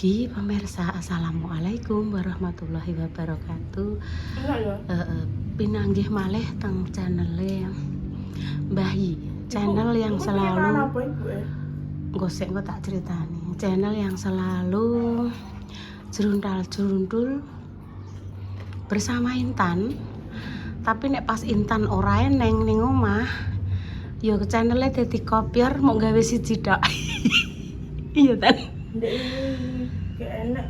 pagi pemirsa, assalamualaikum warahmatullahi wabarakatuh. Pinanggih malih teng channel Mbah Yi, channel yang selalu gosek kok tak ceritani, channel yang selalu jeruntal-jeruntul bersama Intan. Tapi nek pas Intan ora eneng ning omah, yo ke channelnya dadi kopiar mau gawe siji tok. Iya Tan. Ndek gak enak.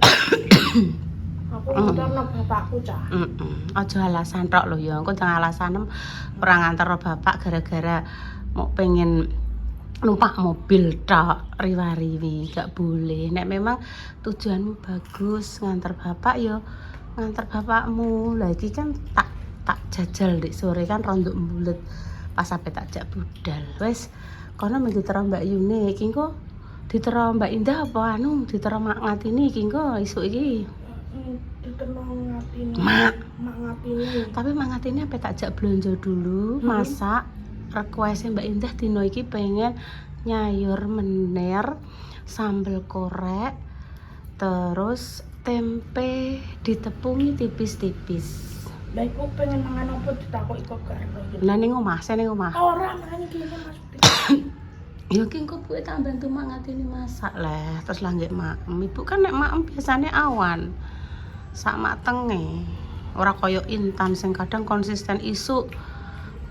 Aku nganterno bapakku cah. Aja alasan tok lho ya. Engko jangan alasan ora nganterno bapak gara-gara mau pengen numpak mobil tok riwa-riwi, gak boleh. Nek memang tujuanmu bagus nganter bapak yo nganter bapakmu. Lah iki kan tak jajal dik sore kan rondok mbulet pas sampe tak jak budal. Wis kono mung ditero Mbak Yune iki engko ditero Mbak Indah apa ditero Mak Ngatini iki engko esuk iki. Ditero Ngatini. Mak Ngatini. Tapi Mak Ngatini sampe tak jak blonjo dulu, masak request Mbak Indah dino iki pengen nyayur menir, sambel korek, terus tempe ditepungi tipis-tipis. Lah iku pengen mangan apa ditakoki kok gak ero. Lah ning omah, ning omah. Ora makane kene Mas. Ya ki engko buke tak bantu Mak Ngatini masak lah, terus lah nggih maem. Ibu kan nek maem biasane awan. Sak matenge. Ora kaya Intan sing kadang konsisten isuk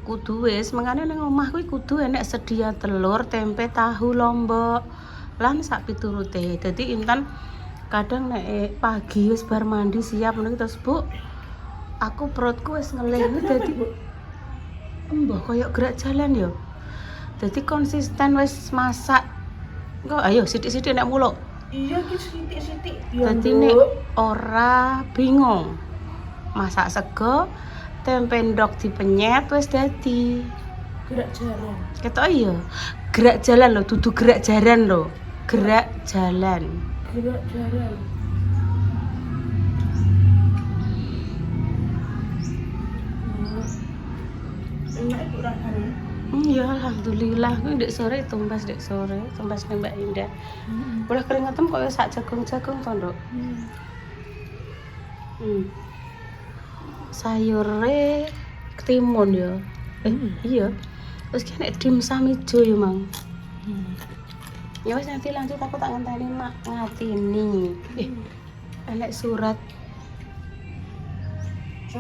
kudu wis mengane ning omah kuwi kudu enek sedia telur, tempe, tahu, lombok lan sak piturute. Dadi Intan kadang nek pagi wis bar mandi siap ngono terus Bu, aku perutku wis ngelih dadi mbah kaya gerak jalan ya. Dadi konsisten wis masak. Engko ayo sithik-sithik nek muluk. Iya ki sithik-sithik. Ya Dadi nek ora bingung. Masak sego, tempe ndok dipenyet wis dadi gerak jalan. Ketok iya. Gerak jalan lho, dudu gerak jaran lho. Gerak jalan. Gerak jalan. Enak itu rasanya. Ya alhamdulillah, kuwi ndek sore tumbas ning Mbak Indah. Boleh keringetem kok ya sak jagung-jagung to, Nduk. Sayure ketimun ya. Iya. Terus ki nek dimsum ijo ya, Mang. Ya wis nanti lanjut aku tak ngenteni Mak Ngatini. Enek surat.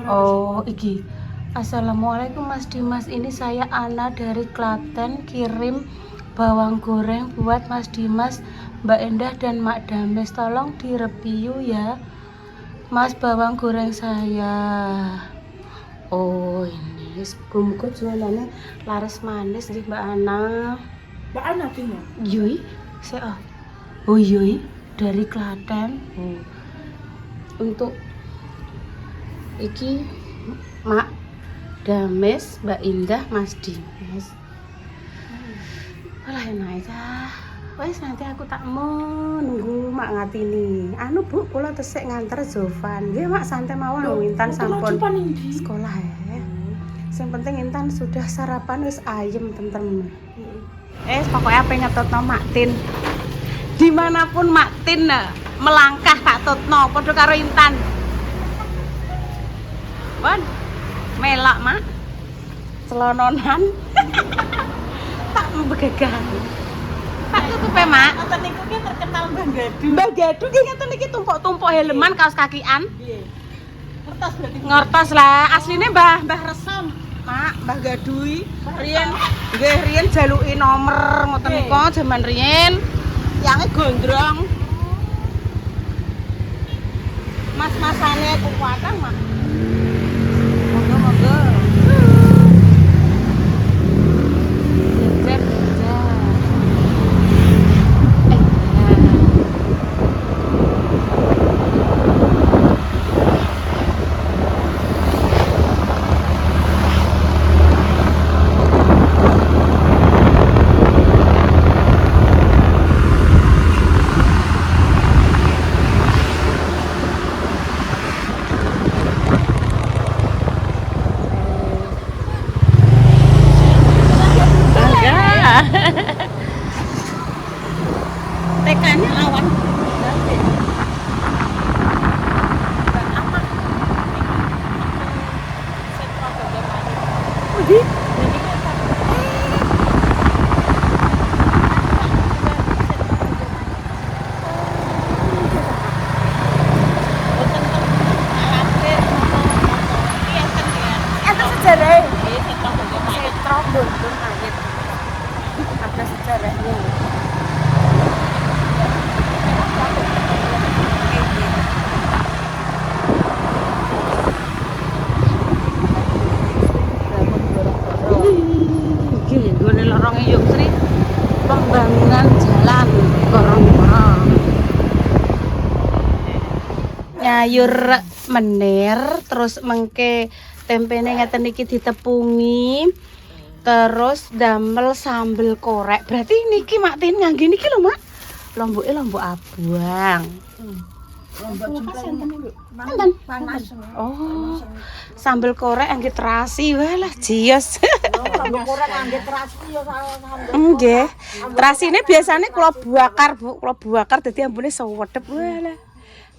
Oh, iki. Assalamualaikum Mas Dimas, ini saya Ana dari Klaten, kirim bawang goreng buat Mas Dimas, Mbak Endah dan Mak Dames, tolong direview ya Mas bawang goreng saya. Oh ini semoga jualannya laris manis nih Mbak Ana. Mbak Ana dino. Yoi, oh yoi dari Klaten. Untuk iki Mak Dames, Mbak Indah, Mas Dimas. Walah enak ya. Wes nanti aku tak mau nunggu Mak Ngatini. Anu Bu, kula tesik nganter Zovan. Nggih Mak, santai mawon Intan sampun sekolah ya. Yang penting Intan sudah sarapan wis ayem tentrem. Pokoknya apa ngetutno Mak Tin. Dimanapun Mak Tin melangkah tak tutno padha karo Intan. Wan, melak Mak, celononan, tak begagan. Tak tutup Mak. Ngoten niku ki terkenal Mbah Gadu. Mbah Gadu ki ngeten iki tumpuk-tumpuk helman kaos kakian. Nggih. Kertas berarti. Ngertos lah, asline Mbah Resam. Mak, Mbah Gadui. Riyen nggih riyen jaluki nomor ngoten niku jaman riyen. Yange gondrong. Mas-masane kekuatan Mak. Monggo. sayur menir, terus mengke tempene ngeten iki ditepungi. Terus damel sambel korek. Berarti niki Mak Tin ngangge niki lho, Mak. Lomboke lombok abang. Lombok jumlah Enten. panas. Oh. Sambel korek angge terasi. Walah jios. Lombok korek ngangge terasi ya sambel. Nggih. Terasine biasane kula bakar, Bu. Kula bakar dadi ambune sewedep. Walah.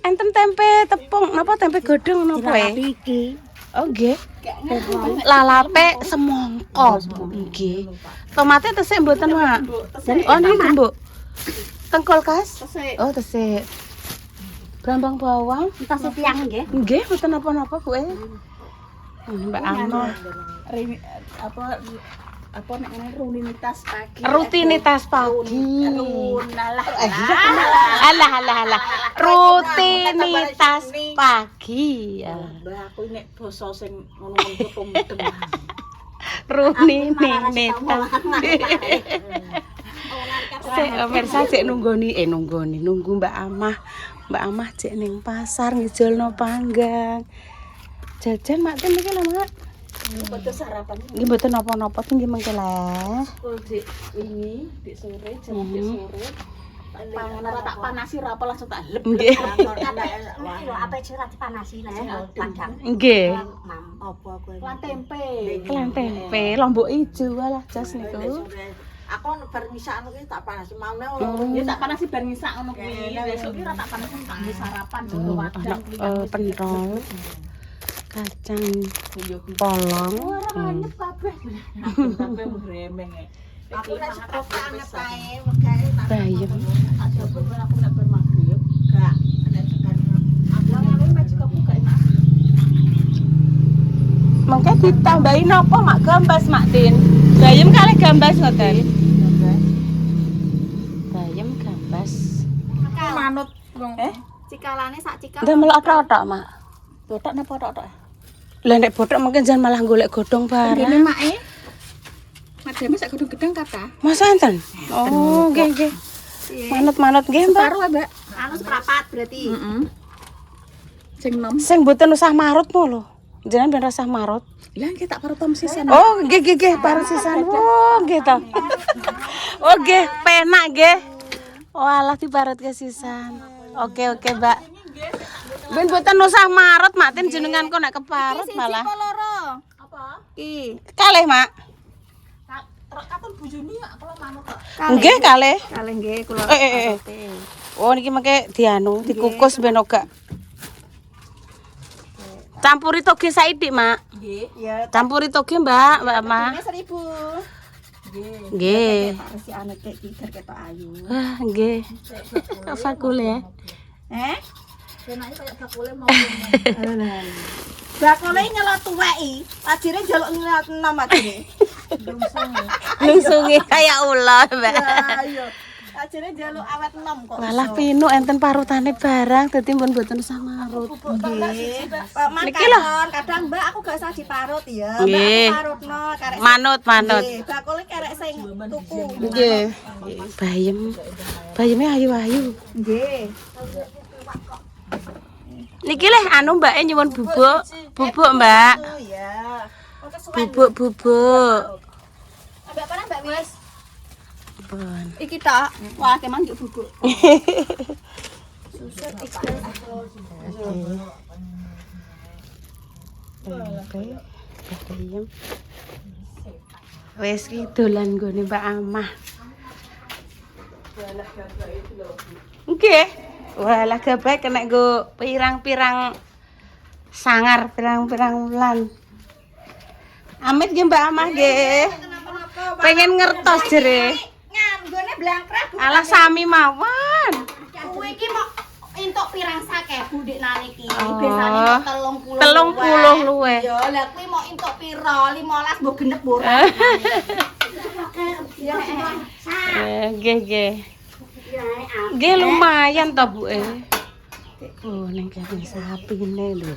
Enten tempe tepung, napa tempe godhong napa Iki. Oh nggih. Lalape semongko, Bu. Nggih. Tomate tesik mboten, Mak. Oh niki, Mbok. Tengkol kas? Tesik. Oh, tesik. Brambang bawang. Entas tiang nggih. Nggih, mboten napa-napa, Bu. Mbak Ano. Apa nek ngene rutinitas pagi. Rutinitas pagi. Alah. Alah. Rutinitas pagi. Ya. Mbah aku nek basa sing ngono-ngono pemudeng. Rutinitas. Pemirsa cek nunggu Mbak Amah. Mbak Amah cek ning pasar ngijolno panggang. Jajan Mak Tin iki lho, Mak. Betul sarapan. Nggih mboten napa-napa nggih mengke leh. Dik ini dik sore jam dik sore. Panganan ora tak panasi ora apa langsung tak lep. Nggih. Iki lho apa ora dipanasi lah padang. Nggih. Apa kowe? Lan tempe. Kelan tempe, lombok ijo walah jas niku. Aku bar ngisak iki tak panasi maune. Ya tak panasi bar ngisak ngono kuwi. Besok iki ora tak panasi tak nggo sarapan dulu wadang Pentol. Kacang polong. Anyep kabeh. Kabeh gremeng. Aku nek sekolah anget ae, wegae tak Bayem. ada beberapa aku nek bermagrib. Gak ada sekali. Aku ngene maju ke buka enak. Mengke ditambahi napa Mak gambas Mak Tin? Bayem kalih gambas ngoten. Bayem gambas. Manut wong cikalane sak cikal. Ndamel othok-othok Mak. Botok napa tok-tok? Lah nek bothok mungkin jan malah golek godhong Ngene barang. make. Madame sak godhong gedang kata. Masa enten? Oh, nggih. Manut-manut nggih, Mbak. Separuh, Mbak. Anu seprapat berarti. Heeh. Sing nom. Sing mboten usah marut mo lho. Jenengan ben rasah marut. Lah nggih tak parut sisan. Oh, nggih, parut sisan. Oh, nggih to. Oh, nggih, penak nggih. Oh, alah diparut ke sisan. Oke, Mbak. Ben mboten usah marut, Mak Tin jenengan kok nek keparut malah. Loro. Apa? Ki. Kalih, Mak. Katon bojone ya kalau manut kok. Nggih, kalih. Kalih nggih kula. Oh, niki mengke dianu, dikukus ben ora. Campuri toge saithik, Mak. Nggih. Ya, Campuri toge, Mbak Amah. 1000. Nggih. Nggih. Si anak iki ketok ayu. Wah, nggih. Fakule. Kenake kaya bakule mau. Bakule nyelot tuweki, ajire njaluk nyelot enom ajire. Lungsunge kaya ular, Mbak. Ayo. Ajire njaluk awet enom kok. Walah pinu enten parutane barang dadi mbon mboten usah marut. Nggih. Niki lho. Kadang Mbak aku gak usah diparut ya. Nggih. Mbak parutno karek. Manut. Nggih, bakule kerek sing tuku. Nggih. Bayeme ayu-ayu. Nggih. Niki leh anu Mbak nyuwun bubuk. Bubuk, Mbak. Oh ya. Bubuk. Mbak pernah Mbak wis? Pun. Iki tak. Wah, kemang yuk bubuk. Susu Bayem. Wes ki dolan nggone Mbak Amah. Nggih. Walah gabae kena nggo pirang-pirang sangar, pirang-pirang wulan. Amit nggih Mbak Amah nggih. Pengen ngertos jere. Nganggone blangkrah Bu. Alah sami mawon. Kuwi iki mau entuk pirang sak Bu Dik naliki. Oh. Biasane kok 30 luwe. Ya, lah kuwi mau entuk pira? 15 mbok genep ora. Ya, Nggih. Nggih lumayan to, Bu. Oh, ning kene sapine lho.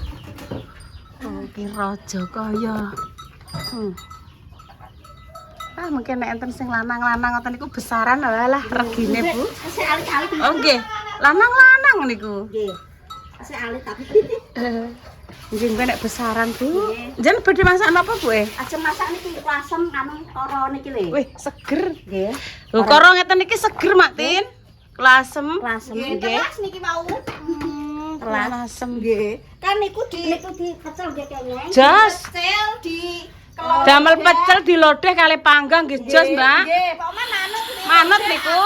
Oh, ki raja kaya. Mungkin nek enten sing lanang-lanang ngoten niku besaran lah regine, Bu. Sik ali-ali. Oh, nggih. Lanang-lanang niku. Nggih. Masih alit tapi Nggih kowe nek besaran, Bu. Jen badhe masak napa, Bu? aja masak niki lasem anu karo niki lho. Wih, seger. Nggih. Lho karo ngeten iki seger, Mak Tin. Lasem. Lasem Nggih. telas niki mau. Telas lasem. Nggih. Kan niku dipecel nggih kene. Jos. Pecel di Damel pecel dilodeh kali panggang nggih, Jos, Mbak. Nggih, Pak manut niku. Manut niku.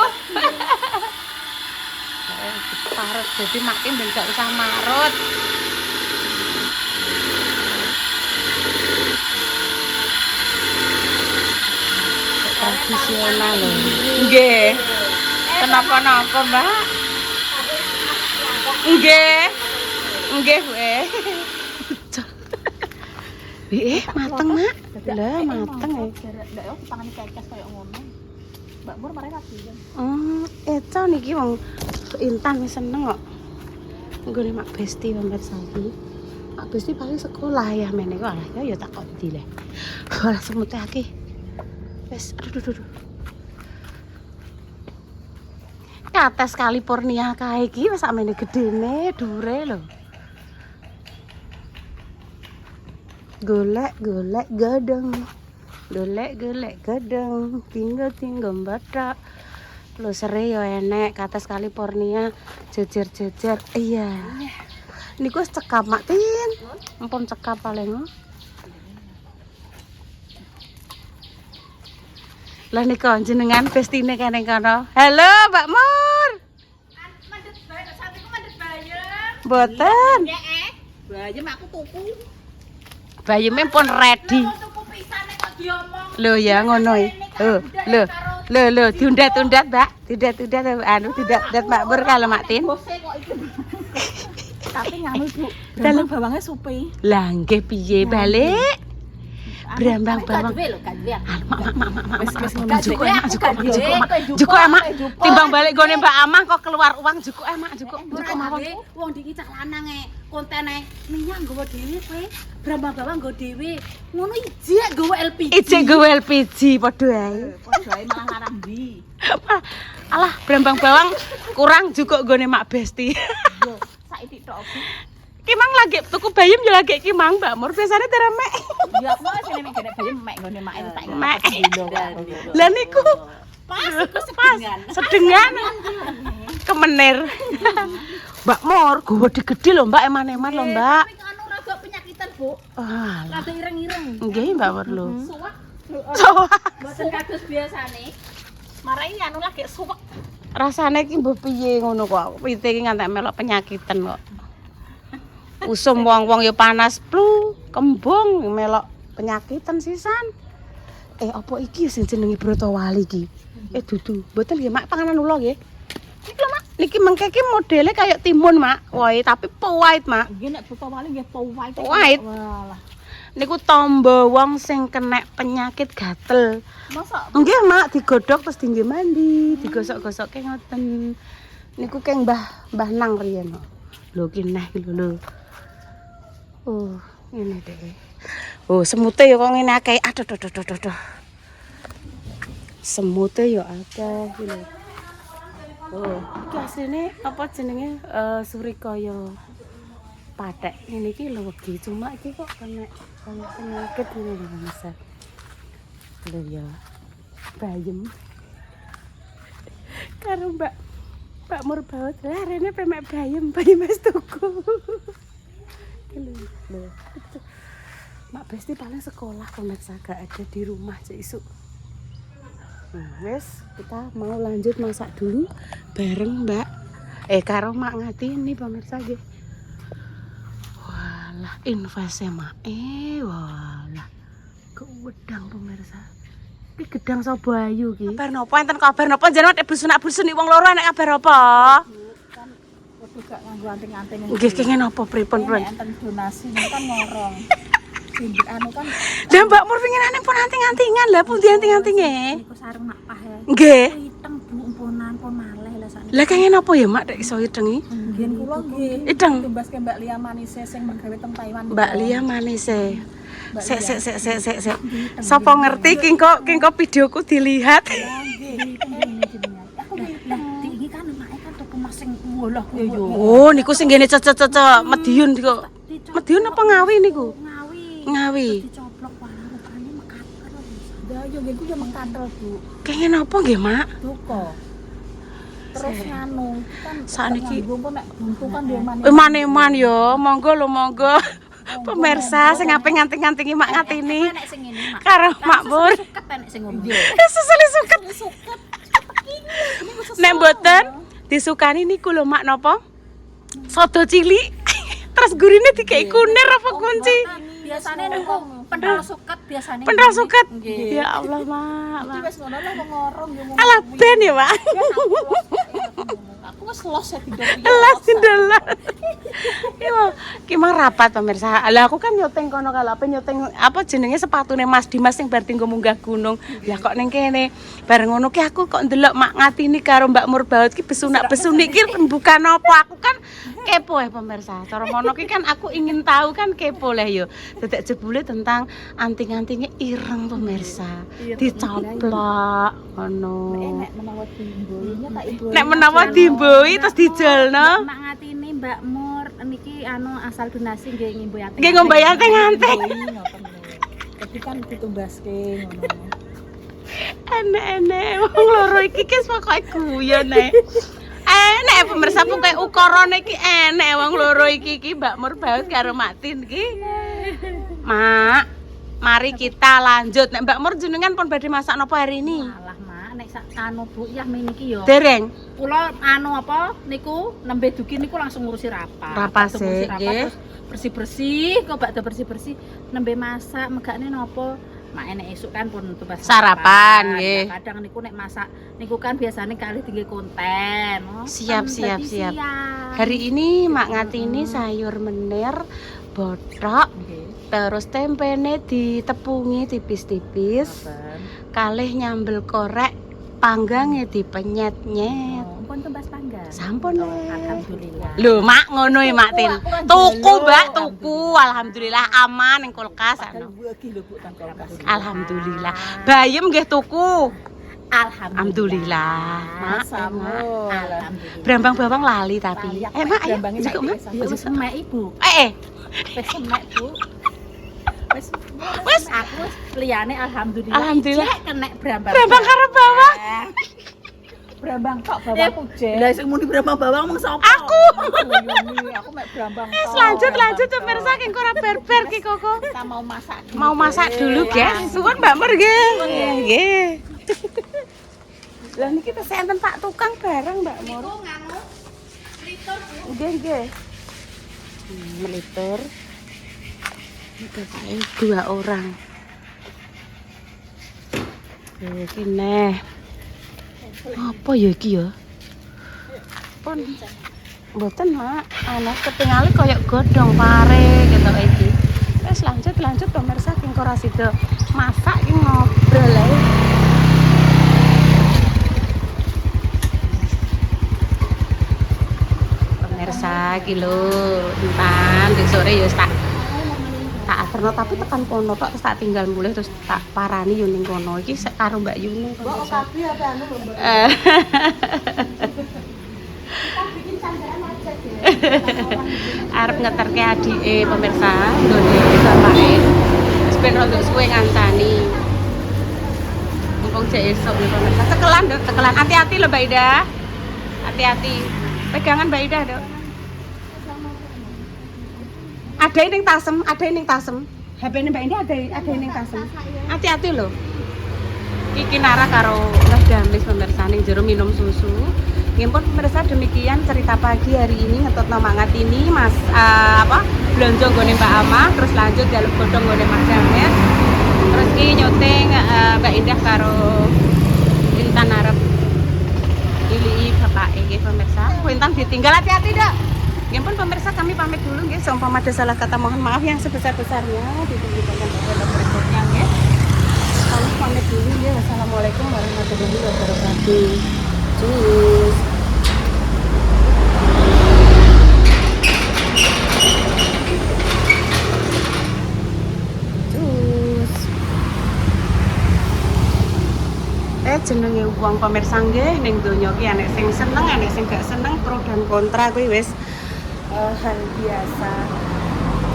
Parut jadi makin ben gak usah marut. Tradisional lho. Nggih. Kenapa-napa, Mbak? Nggih. Nggih, mateng, Mak. Lah, mateng ya. Ndak yo tangane kekes koyo ngono. Mbak Mur mare lagi. Eco niki wong Intan wis seneng kok. Nggone Mak Besti wonten saiki. Mak Besti paling sekolah ya meneh kok alah ya tak kok ndi le. Ora semute akeh. Wis aduh. Kates California kae iki wis sakmene gedene dhuwure lho. Golek gadang. Golek gadang. Tinggal bathak. Lho sere yo enek kates California jejer-jejer. Iya. Niku wis cekap Mak Tin. Ampun cekap paling. Lah nika jenengan bestine kene kono. Halo, Mbak Mur. Mandhet bae, sampeku mandhet bayem. Mboten. Bayem aku tuku. Bayeme pun ready. Tuku pisane kok diomong. Lho ya ngono e. Lho diundat-undat, Mbak. Diundat-undat anu diundat Mbak Mur kalau Mak Tin. Bose kok iki. Tapi nganu Bu, dalam bawangnya supi. Lah nggih piye balik? Brambang bawang. Mak. Juko emak. Timbang balik gone Mbak Amah kok keluar uang juko emak, juko mawon. Wong iki cah lanang kontene minyak nggawa dhewe kowe. Brambang bawang nggo dhewe. Ngono ijek nggawa LPG. Ijek nggawa LPG padha ae. Padha ae malah larang ndi. Alah brambang bawang kurang juko gone Mak Besti. Yo, saiki tok aku. Kimang lagi tuku bayem yo lagi Kimang Mbak Mur biasane teremek. Ya aku wis ngene gene bayem mek nggone mak tak Mek. kilo. Lah niku Pas iku sedengan. sedengan kemenir. Mbak Mur gede lho Mbak eman-eman lho Mbak. Tapi anu rada penyakitan, Bu. Alah. Rada ireng-ireng. Nggih Mbak Mur lho. Suwak. Soak. Mboten kados biasane. Marai anu lagi suwak. Rasane iki mbok piye ngono kok. Pite iki ngantek melok penyakitan kok. Usum wong-wong ya panas plu, kembung melok penyakitan sisan. Apa iki sing jenenge Brotowali iki? Dudu, mboten nggih Mak panganan ula nggih. Iki lho Mak, niki mengke iki modele kaya timun Mak. Woi, tapi pahit Mak. Nggih nek Brotowali nggih pahit. Pahit. Walah. Niku tombo wong sing kena penyakit gatel. Masa Nggih Mak, digodhog terus dienggo mandi, digosok-gosokke ngoten. Niku keng Mbah Nang riyen kok. Lho ki neh iki lho. Oh, ngene deh. Oh, semute ya kok ngene akeh. Aduh. Semute ya akeh iki lho. Oh, iki asline apa jenenge Surikaya Pathek. Ngene iki lho wegi cuma iki kok kena penyakit ngene lho Mas. Lho ya. Bayem. Karo Mbak Mur baut. Lah rene pemek bayem wis tuku. Loh. Mak Besti paling sekolah pemirsa gak ada di rumah isuk. Nah, wes kita mau lanjut masak dulu bareng Mbak. Karo Mak Ngatini pemirsa nggih. Walah, invase Mak. Walah. Kewedang pemirsa. Iki gedang sapa ayu iki? Kabar napa enten kabar napa jenengan nek busunak-busuni wong loro nek kabar apa? juga nganggo anting-anting. Nggih kenging napa pripun, Pun? Enten donasi kan ngorong. Sindik anu kan. Lah Mbak Mur pinginane pun anting-antingan. Lah pundi anting-antinge? Niku sarung mak pah ya. Nggih. Iteng Bu umpunan pun maleh lah sakniki. Lah kenging napa ya Mak nek iso idengi? Nggih kula nggih. Ideng. Timbaske Mbak Lia Manise sing menggawe teng Taiwan. Mbak Lia Manise. Sek. Sapa ngerti ki kok videoku dilihat. Nggih. Aku iki kan emak kan tuku mas sing ngolah kuwi yo. Oh, niku sing ngene cecek-cecek Madiun niku. Madiun apa Ngawi niku? Ngawi. Ngawi. Dicoplok warna rupane mekater. Ya yo nggih ku yo mengkantel, Bu. Kenging napa nggih, Mak? Duka. Terus nganu kan Sakniki engko nek buntu kan yo eman-eman ya, monggo lho monggo. Pemirsa sing ape nganting-ngantingi Mak Ngatini nek sing ngene Mak. karo Mak Bur. Suket nek sing ngono. Sesele suket. Suket. Nek mboten disukani niku lho Mak napa? Soto cilik. Terus gurine dikei kunir apa kunci? Biasane niku pentol suket biasane. Pentol suket. Nggih. Ya Allah, Mak. Iki wis ngono lah ngorong yo. Alah ben ya, Mak. Aku wis los ya tidur. Alah sindelan. Ki mah rapat pemirsa. Lah aku kan nyoteng kono kalau apa nyoteng apa jenenge sepatune Mas Dimas sing bar tinggo munggah gunung. Lah kok ning kene bareng ngono ki aku kok ndelok Mak Ngatini karo Mbak Murbaut ki besunak-besunik ki rembukan apa? Aku kan kepo ya pemirsa. Cara mono ki kan aku ingin tahu kan kepo lah yo. Dadak jebule tentang anting-antingnya ireng pemirsa. Dicoplok ngono. Nek menawa dimboinya tak ibu. Nek menawa dimboi terus dijelno. Mak Ngatini Mbak Mur niki anu asal donasi nggih ngimboy ati. Nggih ngombe anting-anting. Tapi kan ditumbaske ngono. Enek-enek wong loro iki ki pokoke guyon ae. Enek pemirsa pokoke ukarane iki enek wong loro iki Mbak Murbaut karo Mak Tin iki. Mak, mari kita lanjut. Nek Mbak Mur jenengan pun badhe masak napa hari ini? Alah Mak, nek sak anu Bu Yah meniki yo. Dereng. Kula anu apa niku nembe dugi niku langsung ngurusi rapat. Rapat Langsung ngurusi sih, rapat, nggih. terus bersih-bersih, kok bakda bersih-bersih nembe masak megane napa? Mak enek esuk kan pun tumbas Sarapan, nggih. Ya, kadang niku nek masak niku kan biasanya kali tinggi konten. Oh, Siap, kan siap, berarti siap. siap. Hari ini Mak Ngatini sayur menir, bothok, Nggih. terus tempene ditepungi tipis-tipis. Ngoten. Kalih nyambel korek, panggangnya dipenyet-nyet. Oh, pun tumbas panggang. Sampun, Oh, Nek. alhamdulillah. Lho, Mak ngono ya, Mak Tin. Aku kan Tuku, jelo, Mbak, tuku. Alhamdulillah aman ning kulkas ana. Alhamdulillah. Bayem nggih tuku. Alhamdulillah. Mak, Sampun. Alhamdulillah. Brambang bawang lali tapi. Mak, Mak, ayo. brambangnya Jukuk, Mak. Ya wis semek Ibu. Eh. Wis semek, Bu. Wis Wis. aku wis liyane alhamdulillah. Alhamdulillah. Cek kena brambang. Brambang karo bawang. Brambang kok bawang pujen. Lah sing muni brambang bawang mung sapa? Aku. Aku mek brambang. Wis lanjut pemirsa ki ora berber ki Koko. Kita mau masak. Mau masak dulu, guys. Suwun Mbak Mer nggih. Nggih. Lah niki teh enten Pak tukang bareng Mbak Mur. Niku nganu liter Bu. Nggih, nggih. Meliter. Ini 2 orang. Iki neh. Apa ya iki ya? Pun mboten, Mak. Ana ketingali koyo godhong pare gitu iki. Wis lanjut pemirsa ki ora sida masak ki ngobrol ae. Pemirsa iki lho, entan di sore ya tak aterno tapi tekan kono tok terus tak tinggal mulih terus tak parani yo ning kono iki karo Mbak Yuni. Mbok kopi apa anu lho, Mbak? Kita bikin sandaran aja deh. Arep ngeterke adike pemirsa nggone bapake. Wis ben rada suwe ngancani. Mumpung jek esuk nih pemirsa. Cekelan, Dok, cekelan. Hati-hati lho Mbak Ida. Hati-hati. Pegangan Mbak Ida, Dok. Ada ning tasem, HP ini Mbak Ida ada ning tasem. Hati-hati lho. Iki Nara karo Mas Damis pemirsa ning jero minum susu. Nggih pun pemirsa demikian cerita pagi hari ini ngetutno Mak Ngatini Mas blonjo nggone Mbak Ama, terus lanjut jaluk godhong nggone Mas Damis. Terus ki nyuting Mbak Indah karo Intan arep ilii bapake nggih pemirsa. Intan ditinggal hati-hati, Dok. Nggih pun pemirsa kami pamit dulu nggih. Seumpama ada salah kata mohon maaf yang sebesar-besarnya. Ditunggu konten berikutnya nggih. Kami pamit dulu nggih. Wassalamualaikum warahmatullahi wabarakatuh. Cus. Cus. Jenenge wong pemirsa nggih ning donya ki enek sing seneng, enek sing gak seneng, pro dan kontra kuwi wis hal biasa.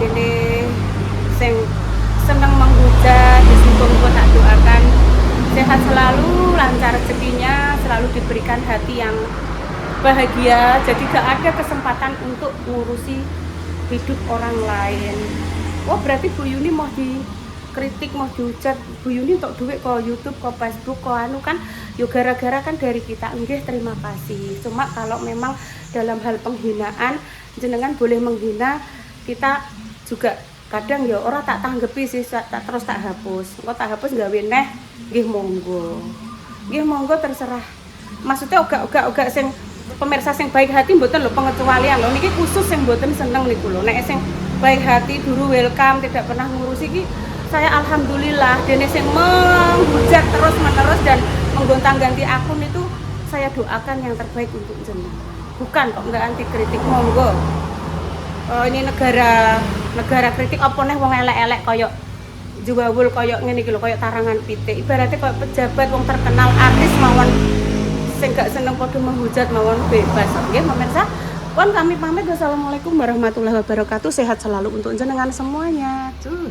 Dene sing seneng menghujat, muga-muga tak doakan sehat selalu, lancar rezekinya, selalu diberikan hati yang bahagia, jadi gak ada kesempatan untuk ngurusi hidup orang lain. Oh berarti Bu Yuni mau dikritik, mau dihujat, Bu Yuni untuk duit ke YouTube, ke Facebook, ke anu kan yo gara-gara kan dari kita. Nggih, terima kasih. Cuma kalau memang dalam hal penghinaan jenengan boleh menghina, kita juga kadang ya orang tak tanggepi sih, terus tak hapus. Engko tak hapus gawe neh, nggih monggo. Nggih monggo terserah. Maksudnya ogak sing pemirsa sing baik hati mboten lho pengecualian lho niki khusus sing mboten seneng niku lho. Nek sing baik hati dulu welcome, tidak pernah ngurusi iki saya alhamdulillah. Dene sing menghujat terus-menerus dan menggonta-ganti akun itu saya doakan yang terbaik untuk jenengan. Bukan kok enggak anti kritik, monggo. Ini negara kritik apa neh wong elek-elek koyok juwawul koyok ngene iki lho, koyok tarangan pitik. Ibaratnya koyok pejabat wong terkenal, artis mawon sing gak seneng padha menghujat mawon bebas. Nggih, pemirsa. Pun kami pamit. Wassalamualaikum warahmatullahi wabarakatuh. Sehat selalu untuk jenengan semuanya. Cus.